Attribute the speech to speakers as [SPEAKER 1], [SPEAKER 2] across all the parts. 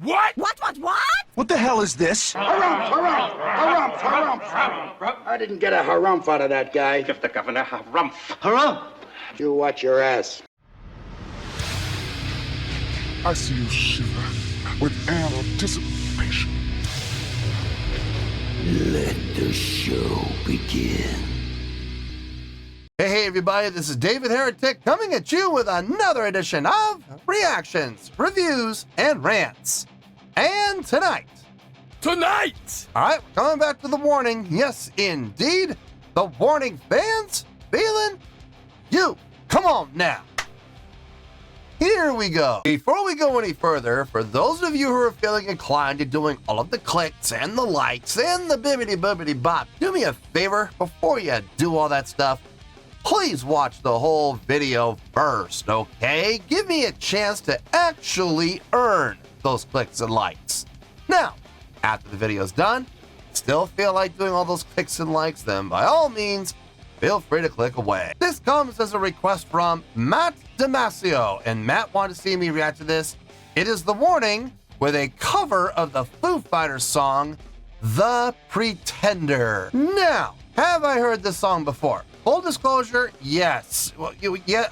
[SPEAKER 1] What?
[SPEAKER 2] What?
[SPEAKER 3] What the hell is this?
[SPEAKER 4] Harumph. I didn't get a harumph out of that guy.
[SPEAKER 1] Give the governor harumph.
[SPEAKER 3] Harumph!
[SPEAKER 4] You watch your ass.
[SPEAKER 5] I see you shiver with anticipation.
[SPEAKER 6] Let the show begin.
[SPEAKER 7] Hey everybody, this is David Heretic coming at you with another edition of Reactions, Reviews, and Rants. And tonight, alright, coming back to the warning, yes indeed, the warning fans, feeling you. Come on now. Here we go. Before we go any further, for those of you who are feeling inclined to doing all of the clicks and the likes and the bibbity bop, do me a favor before you do all that stuff. Please watch the whole video first, okay? Give me a chance to actually earn those clicks and likes. Now, after the video's done, still feel like doing all those clicks and likes, then by all means, feel free to click away. This comes as a request from Matt Damasio, and Matt wanted to see me react to this. It is The Warning with a cover of the Foo Fighters song, The Pretender. Now, have I heard this song before? Full disclosure, yes. Well,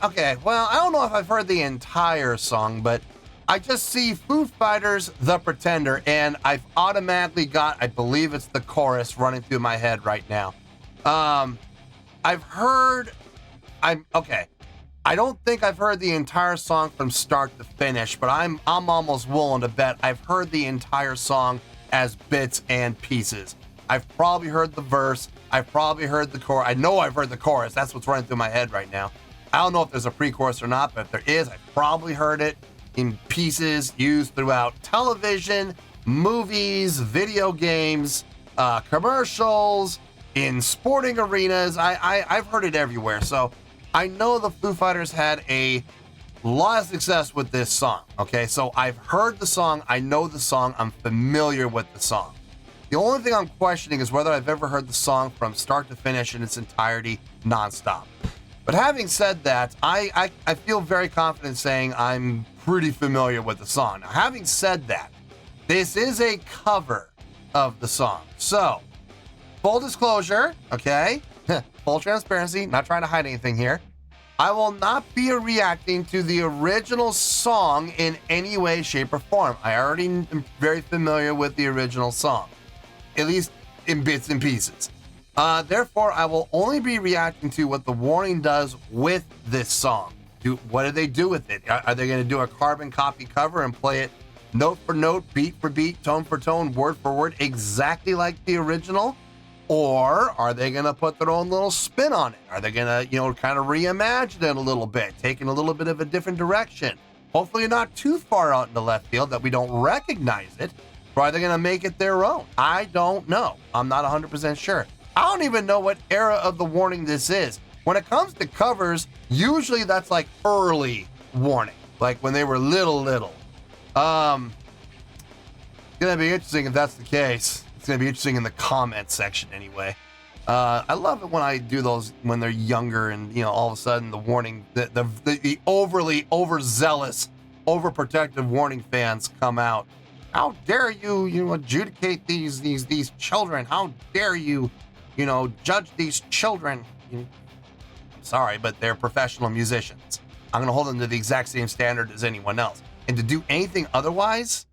[SPEAKER 7] okay. Well, I don't know if I've heard the entire song, but I just see Foo Fighters, The Pretender, and I've automatically got, I believe it's the chorus running through my head right now. Okay. I don't think I've heard the entire song from start to finish, but I'm almost willing to bet I've heard the entire song as bits and pieces. I've probably heard the verse. I've probably heard the chorus. I know I've heard the chorus. That's what's running through my head right now. I don't know if there's a pre-chorus or not, but if there is, I've probably heard it in pieces used throughout television, movies, video games, commercials, in sporting arenas. I've heard it everywhere. So I know the Foo Fighters had a lot of success with this song. Okay, so I've heard the song. I know the song. I'm familiar with the song. The only thing I'm questioning is whether I've ever heard the song from start to finish in its entirety, nonstop. But having said that, I feel very confident saying I'm pretty familiar with the song. Now, having said that, this is a cover of the song. So, full disclosure, okay? Full transparency, not trying to hide anything here. I will not be reacting to the original song in any way, shape, or form. I already am very familiar with the original song, at least in bits and pieces. Therefore, I will only be reacting to what The Warning does with this song. What do they do with it? Are they going to do a carbon copy cover and play it note for note, beat for beat, tone for tone, word for word, exactly like the original? Or are they going to put their own little spin on it? Are they going to, kind of reimagine it a little bit, taking a little bit of a different direction? Hopefully not too far out into left field that we don't recognize it. Or are they going to make it their own? I don't know. I'm not 100% sure. I don't even know what era of The Warning this is. When it comes to covers, usually that's like early Warning, like when they were little. It's going to be interesting if that's the case. It's going to be interesting in the comment section anyway. I love it when I do those when they're younger and, all of a sudden the Warning, the overly overzealous, overprotective Warning fans come out. How dare you, adjudicate these children? How dare you, judge these children? I'm sorry, but they're professional musicians. I'm going to hold them to the exact same standard as anyone else. And to do anything otherwise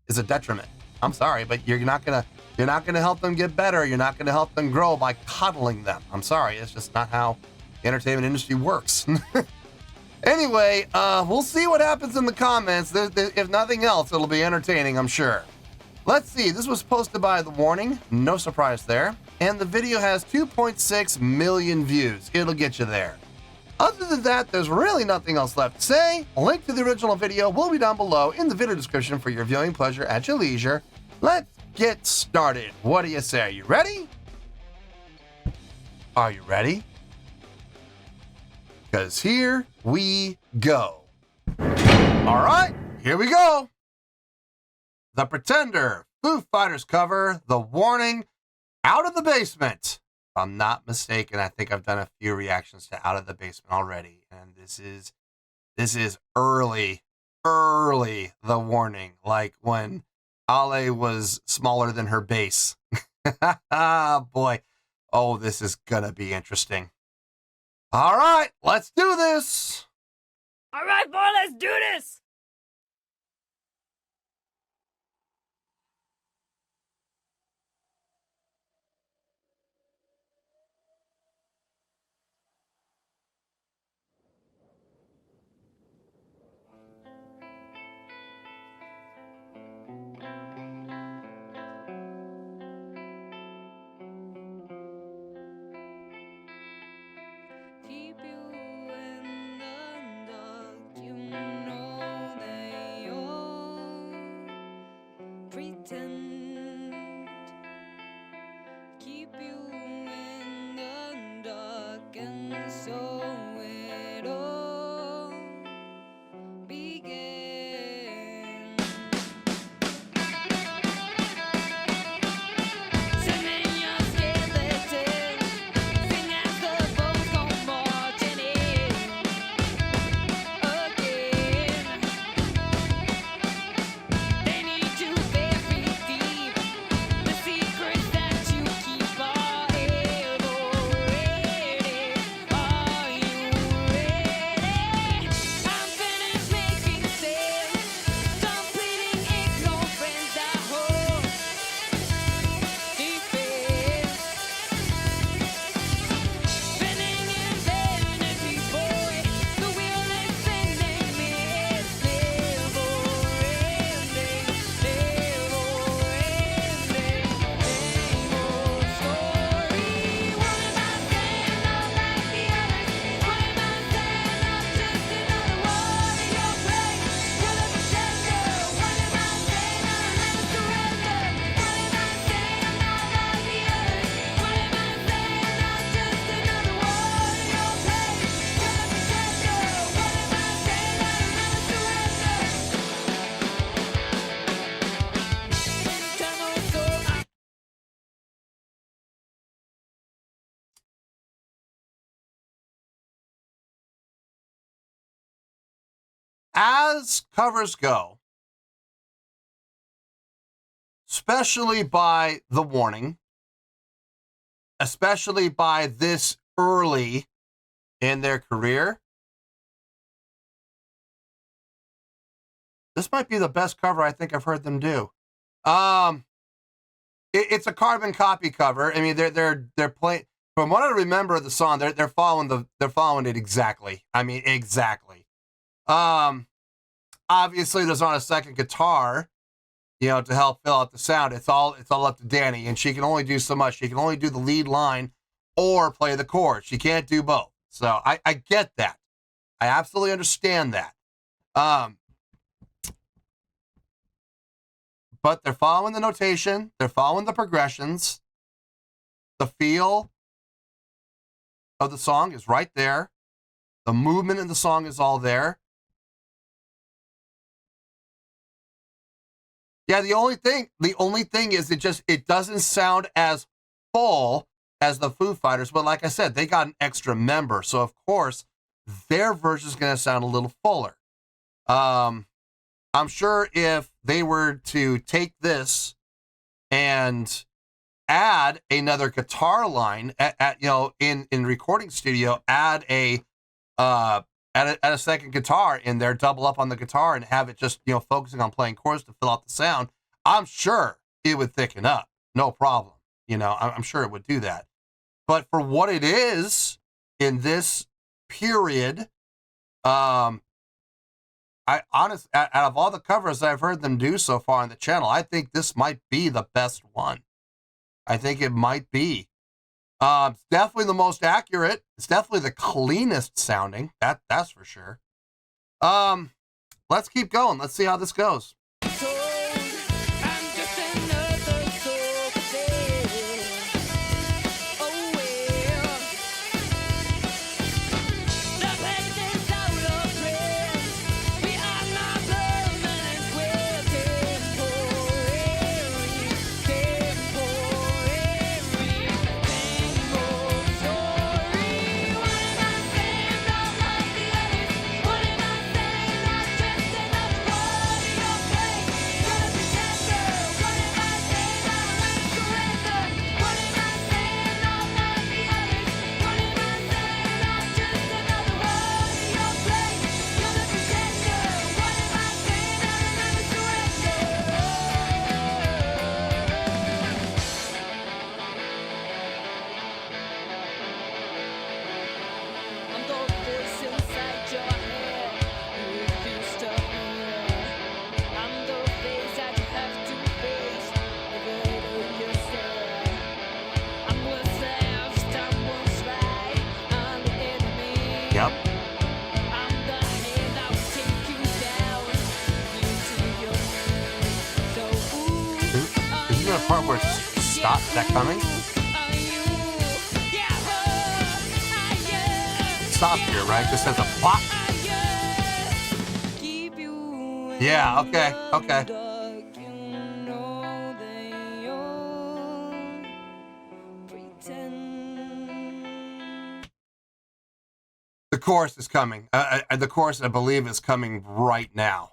[SPEAKER 7] is a detriment. I'm sorry, but you're not going to help them get better. You're not going to help them grow by coddling them. I'm sorry. It's just not how the entertainment industry works. Anyway, we'll see what happens in the comments. If nothing else, it'll be entertaining, I'm sure. Let's see. This was posted by The Warning. No surprise there. And the video has 2.6 million views. It'll get you there. Other than that, there's really nothing else left to say. A link to the original video will be down below in the video description for your viewing pleasure at your leisure. Let's get started. What do you say? Are you ready? Are you ready? Because here we go. All right, here we go. The Pretender, Foo Fighters cover, The Warning, Out of the Basement. If I'm not mistaken, I think I've done a few reactions to Out of the Basement already, and this is early early The Warning, like when Ale was smaller than her base. Boy. Oh, this is gonna be interesting. All right, let's do this.
[SPEAKER 1] All right, boy, let's do this. Keep you in the dark, you know they all pretend. Keep you in the dark, and so it all began. Sending your skeleton, sing as the bones come marching in again. They need to bury deep the secrets that you keep are ever ready. Are you ready? I'm finished making sense, done pleading ignorance. I hope defense, spinning infinity, boy. The wheel is spinning me. It's never ending, never ending. Same old story. What am I saying? Not like the others. What am I saying? I'm just another one in your place. You're the protector. What am I saying? I'll never surrender. What am I saying? I'm not like the others. What am I saying? I'm just another one in your place. You're the protector. What am I saying? I'll never surrender. Internal soul.
[SPEAKER 7] As covers go, especially by The Warning, especially by this early in their career, this might be the best cover I think I've heard them do. It's a carbon copy cover. I mean, they're playing. From what I remember of the song, they're following it exactly. I mean, exactly. Obviously, there's not a second guitar, to help fill out the sound. It's all up to Danny, and she can only do so much. She can only do the lead line or play the chorus. She can't do both. So I get that. I absolutely understand that. But they're following the notation. They're following the progressions. The feel of the song is right there. The movement in the song is all there. Yeah, the only thing is it doesn't sound as full as the Foo Fighters, but like I said, they got an extra member, so of course their version is going to sound a little fuller. I'm sure if they were to take this and add another guitar line in recording studio, add a second guitar in there, double up on the guitar and have it just, focusing on playing chords to fill out the sound, I'm sure it would thicken up. No problem. I'm sure it would do that. But for what it is in this period, out of all the covers I've heard them do so far on the channel, I think this might be the best one. I think it might be. It's definitely the most accurate. It's definitely the cleanest sounding. That's for sure. Let's keep going. Let's see how this goes. there a part where it stops? Is that coming? Stop here, right? Just as a pop. Yeah, okay, okay. The chorus is coming. The chorus, I believe, is coming right now.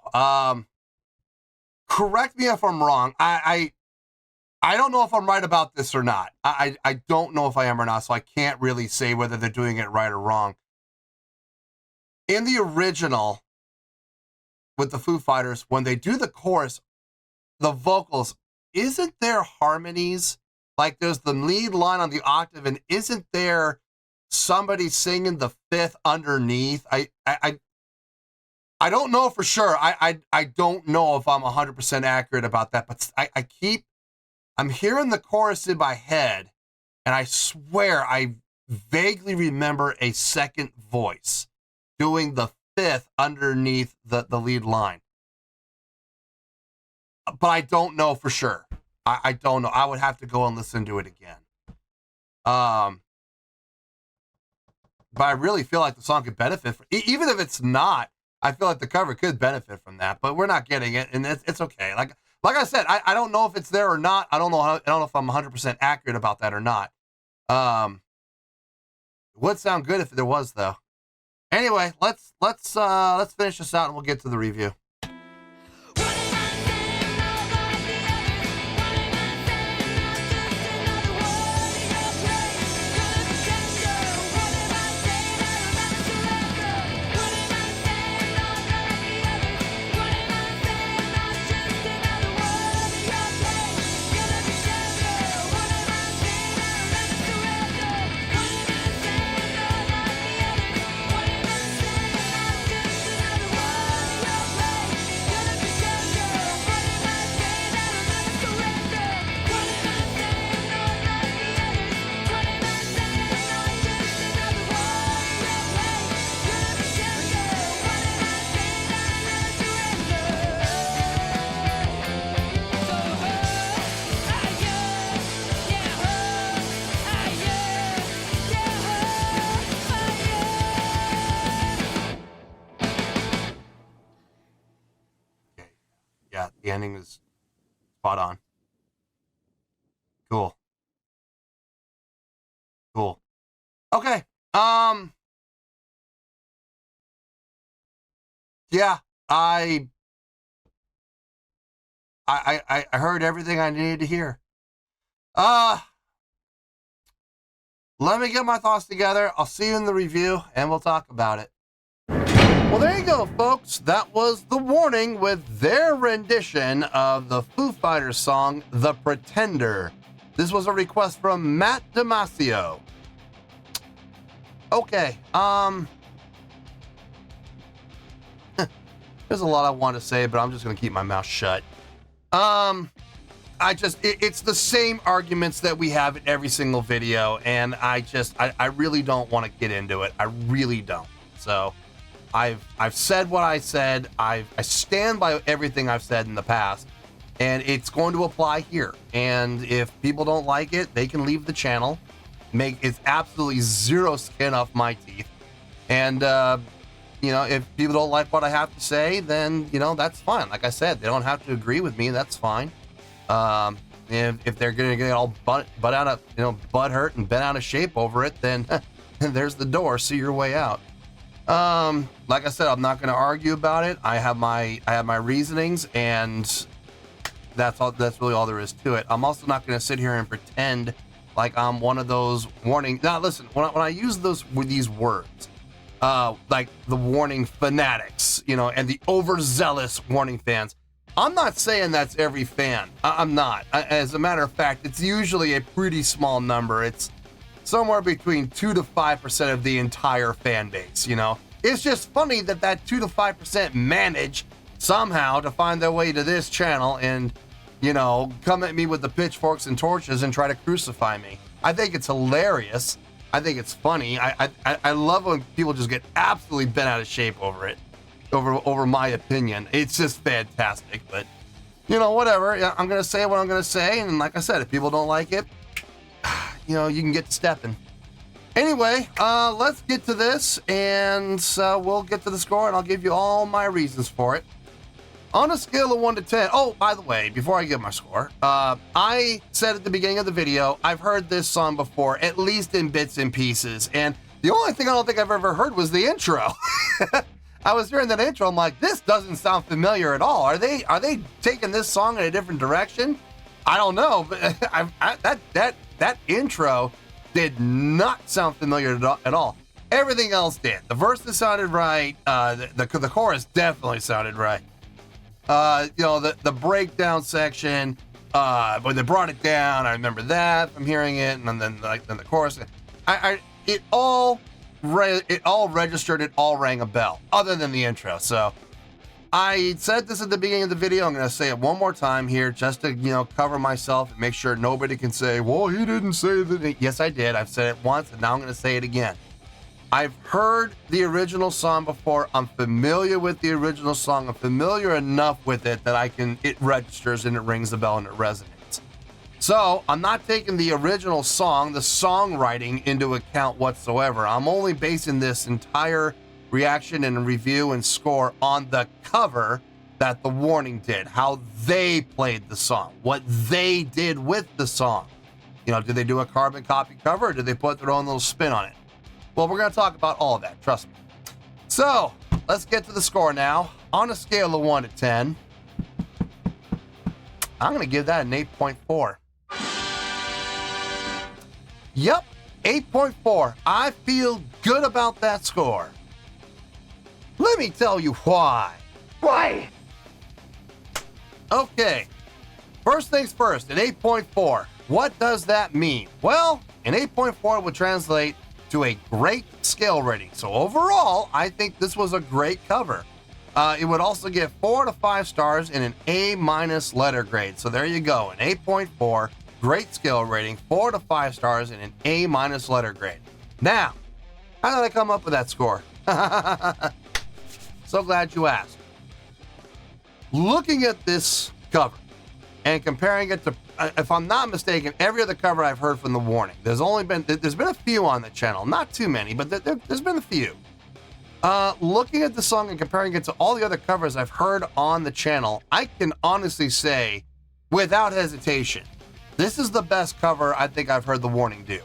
[SPEAKER 7] Correct me if I'm wrong. I don't know if I'm right about this or not. I don't know if I am or not, so I can't really say whether they're doing it right or wrong. In the original, with the Foo Fighters, when they do the chorus, the vocals, isn't there harmonies? Like there's the lead line on the octave, and isn't there somebody singing the fifth underneath? I don't know for sure. I don't know if I'm 100% accurate about that, but I'm hearing the chorus in my head, and I swear I vaguely remember a second voice doing the fifth underneath the lead line. But I don't know for sure. I don't know. I would have to go and listen to it again. But I really feel like the song could benefit from, even if it's not, I feel like the cover could benefit from that, but we're not getting it, and it's okay. Like I said, I don't know if it's there or not. I don't know if I'm 100% accurate about that or not. It would sound good if there was, though. Anyway, let's finish this out and we'll get to the review. Yeah, the ending is spot on. Cool. Okay. Yeah, I heard everything I needed to hear. Let me get my thoughts together. I'll see you in the review and we'll talk about it. Well, there you go, folks. That was The Warning with their rendition of the Foo Fighters song, The Pretender. This was a request from Matt Damasio. Okay, there's a lot I want to say, but I'm just going to keep my mouth shut. It's the same arguments that we have in every single video, and I really don't want to get into it. I really don't. So I've said what I said. I stand by everything I've said in the past, and it's going to apply here. And if people don't like it, they can leave the channel. It's absolutely zero skin off my teeth. And if people don't like what I have to say, then that's fine. Like I said, they don't have to agree with me. That's fine. If they're gonna get all butt hurt and bent out of shape over it, then there's the door. See your way out. Like I said, I'm not going to argue about it. I have my reasonings, and that's all. That's really all there is to it. I'm also not going to sit here and pretend like I'm one of those warning. Now, listen, when I use these words, like the warning fanatics, and the overzealous warning fans, I'm not saying that's every fan. I'm not. As a matter of fact, it's usually a pretty small number. It's somewhere between 2 to 5% of the entire fan base. It's just funny that 2 to 5% manage somehow to find their way to this channel and come at me with the pitchforks and torches and try to crucify me. I think it's hilarious. I think it's funny. I love when people just get absolutely bent out of shape over it, over my opinion. It's just fantastic. But you know, whatever. Yeah, I'm going to say what I'm going to say. And like I said, if people don't like it, you know, you can get to stepping. Anyway, let's get to this, and we'll get to the score, and I'll give you all my reasons for it. On a scale of 1 to 10, oh, by the way, before I give my score, I said at the beginning of the video, I've heard this song before, at least in bits and pieces, and the only thing I don't think I've ever heard was the intro. I was hearing that intro, I'm like, this doesn't sound familiar at all. Are they taking this song in a different direction? I don't know, but that intro did not sound familiar at all. Everything else did. The verses sounded right. The chorus definitely sounded right. You know, the breakdown section, when they brought it down, I remember that from hearing it, and then the chorus. It all registered. It all rang a bell, other than the intro. So I said this at the beginning of the video. I'm going to say it one more time here, just to, you know, cover myself and make sure nobody can say, well, he didn't say that. Yes, I did. I've said it once, and now I'm going to say it again. I've heard the original song before. I'm familiar with the original song. I'm familiar enough with it that it registers and it rings the bell and it resonates. So I'm not taking the original song, the songwriting, into account whatsoever. I'm only basing this entire reaction and review and score on the cover that The Warning did, how they played the song, what they did with the song. You know, did they do a carbon copy cover, or did they put their own little spin on it? Well, we're going to talk about all of that, trust me. So, let's get to the score now. On a scale of 1 to 10, I'm going to give that an 8.4. Yep, 8.4. I feel good about that score. Let me tell you why.
[SPEAKER 4] Why?
[SPEAKER 7] Okay, first things first, an 8.4. What does that mean? Well, an 8.4 would translate to a great scale rating. So overall, I think this was a great cover. It would also get 4 to 5 stars in an A- letter grade. So there you go, an 8.4, great scale rating, 4 to 5 stars in an A- letter grade. Now, how did I come up with that score? So glad you asked. Looking at this cover and comparing it to, if I'm not mistaken, every other cover I've heard from The Warning. There's been a few on the channel, not too many, but there's been a few. Looking at the song and comparing it to all the other covers I've heard on the channel, I can honestly say, without hesitation, this is the best cover I think I've heard The Warning do.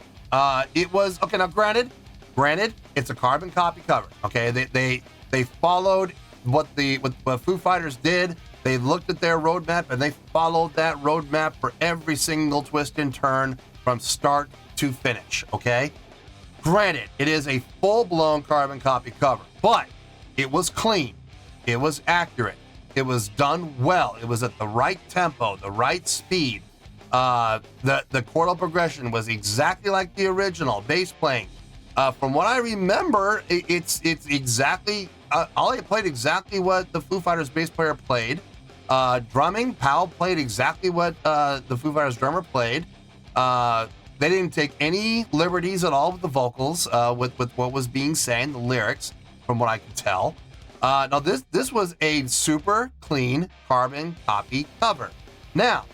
[SPEAKER 7] It was, okay, now granted, it's a carbon copy cover. Okay, they followed what Foo Fighters did. They looked at their roadmap and they followed that roadmap for every single twist and turn from start to finish, okay? Granted, it is a full-blown carbon copy cover, but it was clean, it was accurate, it was done well, it was at the right tempo, the right speed. The chordal progression was exactly like the original bass playing. From what I remember, it's exactly, Ollie played exactly what the Foo Fighters bass player played. Drumming, Powell played exactly what the Foo Fighters drummer played. They didn't take any liberties at all with the vocals, with what was being sang, the lyrics, from what I could tell. Now, this was a super clean carbon copy cover. Now,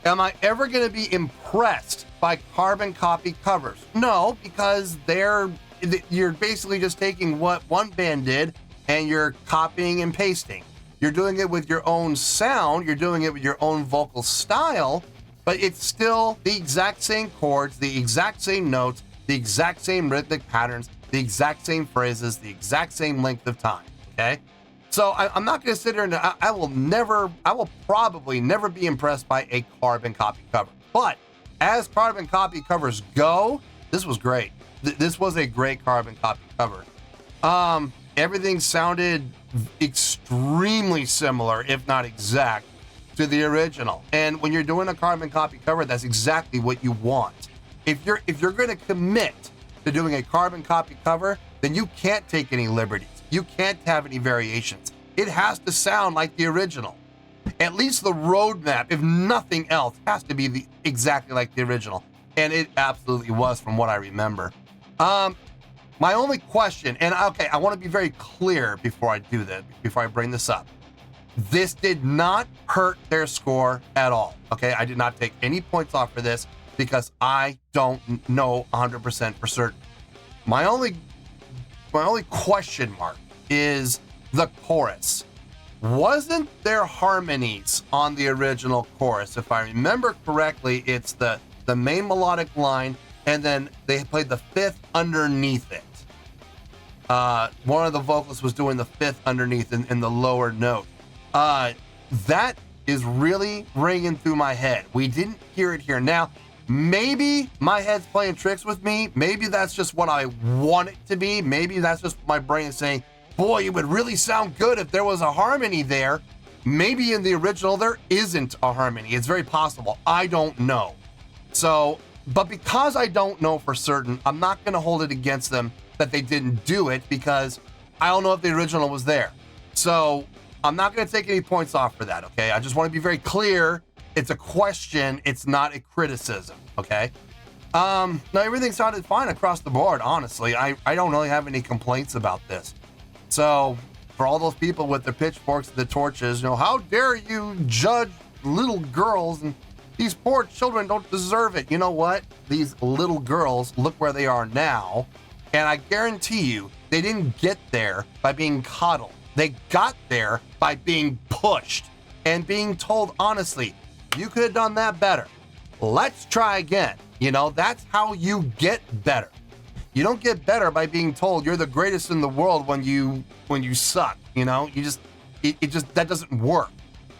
[SPEAKER 7] am I ever going to be impressed by carbon copy covers? No, because you're basically just taking what one band did and you're copying and pasting. You're doing it with your own sound, you're doing it with your own vocal style, but it's still the exact same chords, the exact same notes, the exact same rhythmic patterns, the exact same phrases, the exact same length of time, okay? So I'm not going to sit here and I will probably never be impressed by a carbon copy cover. But as carbon copy covers go, this was great. This was a great carbon copy cover. Everything sounded extremely similar, if not exact, to the original. And when you're doing a carbon copy cover, that's exactly what you want. If you're going to commit to doing a carbon copy cover, then you can't take any liberties. You can't have any variations. It has to sound like the original. At least the roadmap, if nothing else, has to be exactly like the original. And it absolutely was, from what I remember. My only question, and okay, I want to be very clear before I do that, before I bring this up. This did not hurt their score at all. Okay, I did not take any points off for this because I don't know 100% for certain. My only question mark is the chorus. Wasn't there harmonies on the original chorus? If I remember correctly, it's the main melodic line, and then they played the fifth underneath it. One of the vocalists was doing the fifth underneath in the lower note. That is really ringing through my head. We didn't hear it here. Now, maybe my head's playing tricks with me. Maybe that's just what I want it to be. Maybe that's just my brain saying, boy, it would really sound good if there was a harmony there. Maybe in the original there isn't a harmony. It's very possible. I don't know. So, but because I don't know for certain, I'm not going to hold it against them that they didn't do it because I don't know if the original was there. So I'm not going to take any points off for that, okay? I just want to be very clear. It's a question. It's not a criticism, okay? Now, everything sounded fine across the board, honestly. I don't really have any complaints about this. So for all those people with their pitchforks and the torches, how dare you judge little girls, and these poor children don't deserve it. You know what? These little girls, look where they are now. And I guarantee you, they didn't get there by being coddled. They got there by being pushed and being told, honestly, you could have done that better. Let's try again. That's how you get better. You don't get better by being told you're the greatest in the world when you suck. That doesn't work.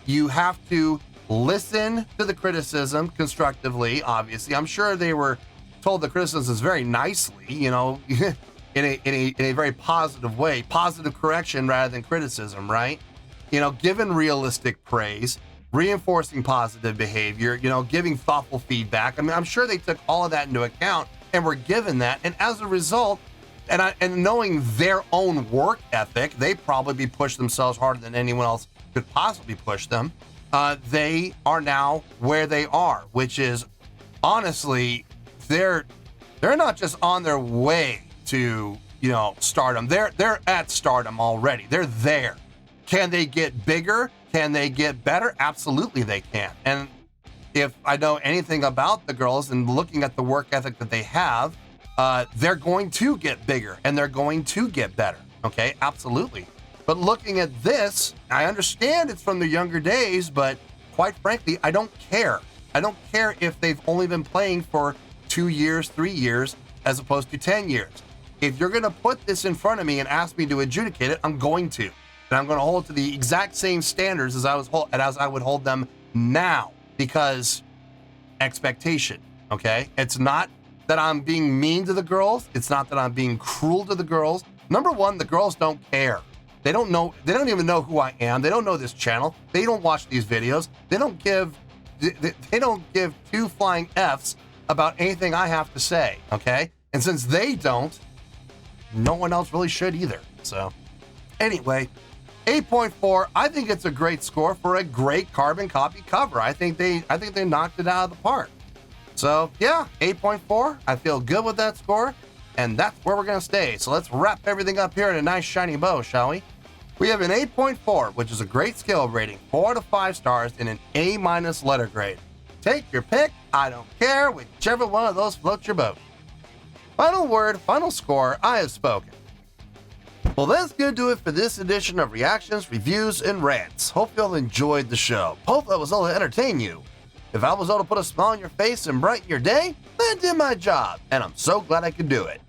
[SPEAKER 7] You have to listen to the criticism constructively, obviously. I'm sure they were told the criticisms very nicely, in a very positive way, positive correction rather than criticism, right? Given realistic praise, reinforcing positive behavior, giving thoughtful feedback. I mean, I'm sure they took all of that into account and were given that. And as a result, and knowing their own work ethic, they probably pushed themselves harder than anyone else could possibly push them. They are now where they are, which is honestly, they're not just on their way to, stardom. They're at stardom already. They're there. Can they get bigger? Can they get better? Absolutely they can. And if I know anything about the girls and looking at the work ethic that they have, they're going to get bigger and they're going to get better. Okay, absolutely. But looking at this, I understand it's from their younger days, but quite frankly, I don't care. I don't care if they've only been playing for 2 years, 3 years, as opposed to 10 years. If you're going to put this in front of me and ask me to adjudicate it, I'm going to. And I'm going to hold it to the exact same standards as I would hold them now, because expectation, okay? It's not that I'm being mean to the girls. It's not that I'm being cruel to the girls. Number one, the girls don't care. They don't even know who I am. They don't know this channel. They don't watch these videos. They don't give two flying Fs about anything I have to say, okay? And since they don't, no one else really should either. So anyway, 8.4, I think it's a great score for a great carbon copy cover. I think they knocked it out of the park. So yeah, 8.4, I feel good with that score, and that's where we're gonna stay. So let's wrap everything up here in a nice shiny bow, shall we? We have an 8.4, which is a great skill rating, 4 out of 5 stars in an A- letter grade. Take your pick, I don't care, whichever one of those floats your boat. Final word, final score, I have spoken. Well, that's going to do it for this edition of Reactions, Reviews, and Rants. Hope you all enjoyed the show. Hope I was able to entertain you. If I was able to put a smile on your face and brighten your day, then I did my job, and I'm so glad I could do it.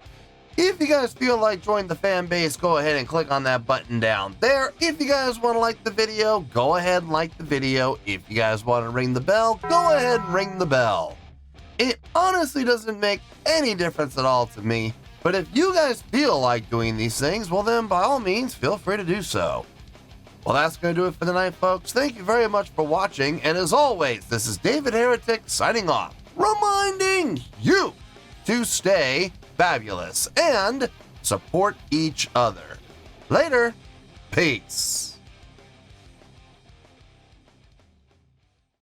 [SPEAKER 7] If you guys feel like joining the fan base, go ahead and click on that button down there. If you guys want to like the video, go ahead and like the video. If you guys want to ring the bell, go ahead and ring the bell. It honestly doesn't make any difference at all to me, but if you guys feel like doing these things, well then by all means, feel free to do so. Well, that's going to do it for the night, folks. Thank you very much for watching, and as always, this is David Heretic signing off, reminding you to stay fabulous and support each other. Later. Peace.